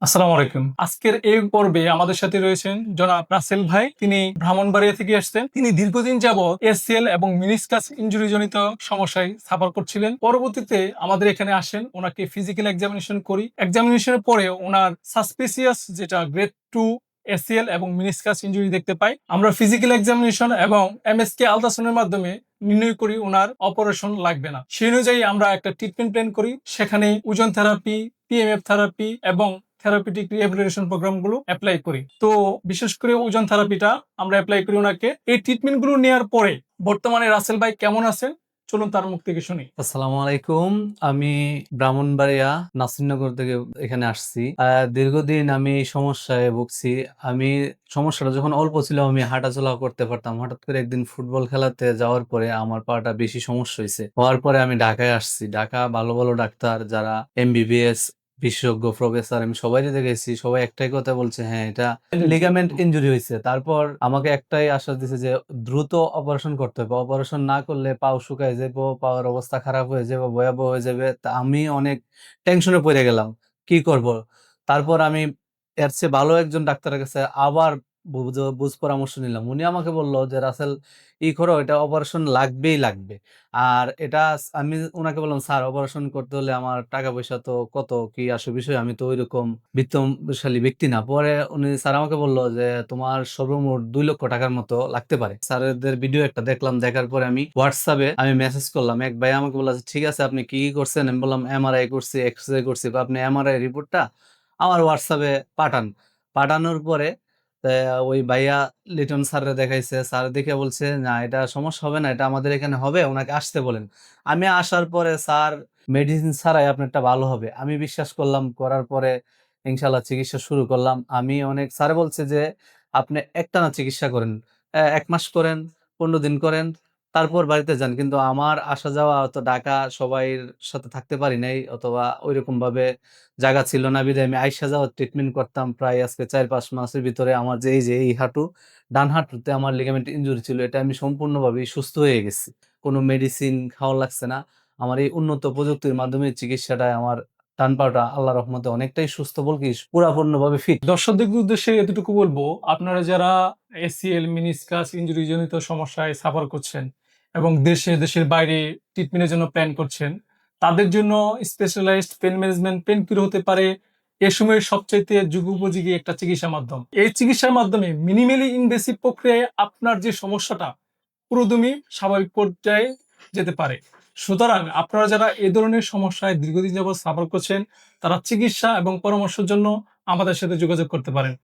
আসসালামু আলাইকুম। আজকের এই পর্বে আমাদের সাথে রয়েছেন জনাব রাসেল ভাই। তিনি ব্রাহ্মণবাড়িয়া থেকে আসছেন। তিনি দীর্ঘদিন যাবৎ এসিএল এবং মিনিসকাস ইনজুরি জনিত সমস্যায় সাফার করছিলেন। পরবর্তীতে আমাদের এখানে আসেন, ওনাকে ফিজিক্যাল এক্সামিনেশন করি। এক্সামিনেশনের পরে ওনার সাসপিসিয়াস যেটা গ্রেড 2 এসিএল এবং মিনিসকাস ইনজুরি দেখতে পাই। আমরা ফিজিক্যাল এক্সামিনেশন এবং এমএসকে আল্ট্রাসাউন্ডের মাধ্যমে নির্ণয় করি ওনার অপারেশন লাগবে না। সেই অনুযায়ী আমরা একটা ট্রিটমেন্ট প্ল্যান করি। সেখানে ওজন থেরাপি, পিএমএফ থেরাপি এবং থেরাপিউটিক রিহ্যাবিলিটেশন প্রোগ্রামগুলো অ্যাপ্লাই করি। তো বিশেষ করে ওজন থেরাপিটা আমরা অ্যাপ্লাই করি ওনাকে। এই ট্রিটমেন্টগুলো নেওয়ার পরে বর্তমানে রাসেল ভাই কেমন আছেন, চলুন তার মুখ থেকে শুনি। আসসালামু আলাইকুম। আমি ব্রাহ্মণবাড়িয়া নাসিরনগর থেকে এখানে আসছি। দীর্ঘদিন আমি এই সমস্যায় ভুগছি। আমি সমস্যাটা যখন অল্প ছিল আমি হাঁটাচলা করতে পারতাম। হঠাৎ করে একদিন ফুটবল খেলাতে যাওয়ার পরে আমার পাটা বেশি সমস্যা হয়েছে। হওয়ার পরে আমি ঢাকায় আসছি। ঢাকা ভালো ভালো ডাক্তার যারা এমবিবিএস বিশেষজ্ঞ প্রফেসর আমি সবাইকে দেখেছি, সবাই একটাই কথা বলছে, হ্যাঁ এটা লিগামেন্ট ইনজুরি হয়েছে। তারপর আমাকে একটাই আশ্বাস দিছে যে দ্রুত অপারেশন করতে হবে, অপারেশন না করলে পাও শুকায় যাবো, পাওয়ার অবস্থা খারাপ হয়ে যাবে, ভয়াবহ হয়ে যাবে। তা আমি অনেক টেনশনে পড়ে গেলাম, কি করব। তারপর আমি এর চেয়ে ভালো একজন ডাক্তারের কাছে আবার বুঝ পরামর্শ নিলাম। উনি আমাকে বললো যে রাসেল, করো, এটা অপারেশন লাগবেই লাগবে। আর এটা আমি উনাকে বললাম, স্যার অপারেশন করতে হলে আমার টাকা পয়সা তো কত কি আসে বিষয়, আমি তো ওইরকম বিত্তশালী ব্যক্তি না। পরে উনি স্যার আমাকে বললো যে তোমার সর্বমোট 2 লক্ষ টাকার মতো লাগতে পারে। স্যারদের ভিডিও একটা দেখলাম, দেখার পরে আমি হোয়াটসঅ্যাপে মেসেজ করলাম। এক ভাই আমাকে বললো, ঠিক আছে আপনি কি কি করছেন? আমি বললাম এমআরআই করছি, এক্সরে করছি। আপনি এমআরআই রিপোর্টটা আমার হোয়াটসঅ্যাপে পাঠান। পাঠানোর পরে ওই ভাইয়া লিটন স্যাররে দেখাইছে। স্যার দেখে বলছে, না এটা সমস্যা হবে না, এটা আমাদের এখানে হবে, ওনাকে আসতে বলেন। আমি আসার পরে স্যার মেডিসিন ছাড়াই আপনারটা ভালো হবে, আমি বিশ্বাস করলাম। করার পরে ইনশাল্লাহ চিকিৎসা শুরু করলাম। আমি অনেক স্যার বলছে যে আপনি একটানা চিকিৎসা করেন, 1 মাস করেন, 15 দিন করেন, তারপর বাড়িতে যান। কিন্তু আমার আসা যাওয়া অত ঢাকা সবাইয়ের সাথে থাকতে পারি নাই, অথবা ওইরকম ভাবে জায়গা ছিল না, বিধায় আমি আইসা যাওয়ার ট্রিটমেন্ট করতাম। প্রায় আজকে 4-5 মাসের ভিতরে আমার যে এই হাঁটু, ডান হাঁটুতে আমার লিগামেন্ট ইনজুরি ছিল, এটা আমি সম্পূর্ণভাবে সুস্থ হয়ে গেছি। কোনো মেডিসিন খাওয়া লাগছে না। আমার এই উন্নত প্রযুক্তির মাধ্যমে চিকিৎসাটায় আমার ডান পাটা আল্লাহর রহমতে অনেকটাই সুস্থ, বলকি পুরাপূর্ণভাবে ফিট। দর্শকদের উদ্দেশ্যে এতটুকু বলবো, আপনারা যারা এসিএল মিনিসকাস ইনজুরি জনিত সমস্যায় সাফার করছেন এবং দেশের বাইরে ট্রিটমেন্টের জন্য প্ল্যান করছেন, তাদের জন্য স্পেশালাইজড পেন ম্যানেজমেন্ট পেন কিউর হতে পারে এ সময়ের সবচাইতে যুগোপযোগী একটা চিকিৎসা মাধ্যম। এই চিকিৎসার মাধ্যমে মিনিমালি ইনভেসিভ প্রক্রিয়ায় আপনার যে সমস্যাটা পুরোদমই স্বাভাবিক পর্যায়ে যেতে পারে। সুতরাং আপনারা যারা এ ধরনের সমস্যায় দীর্ঘদিন যাবৎ সাফার করছেন, তারা চিকিৎসা এবং পরামর্শের জন্য আমাদের সাথে যোগাযোগ করতে পারেন।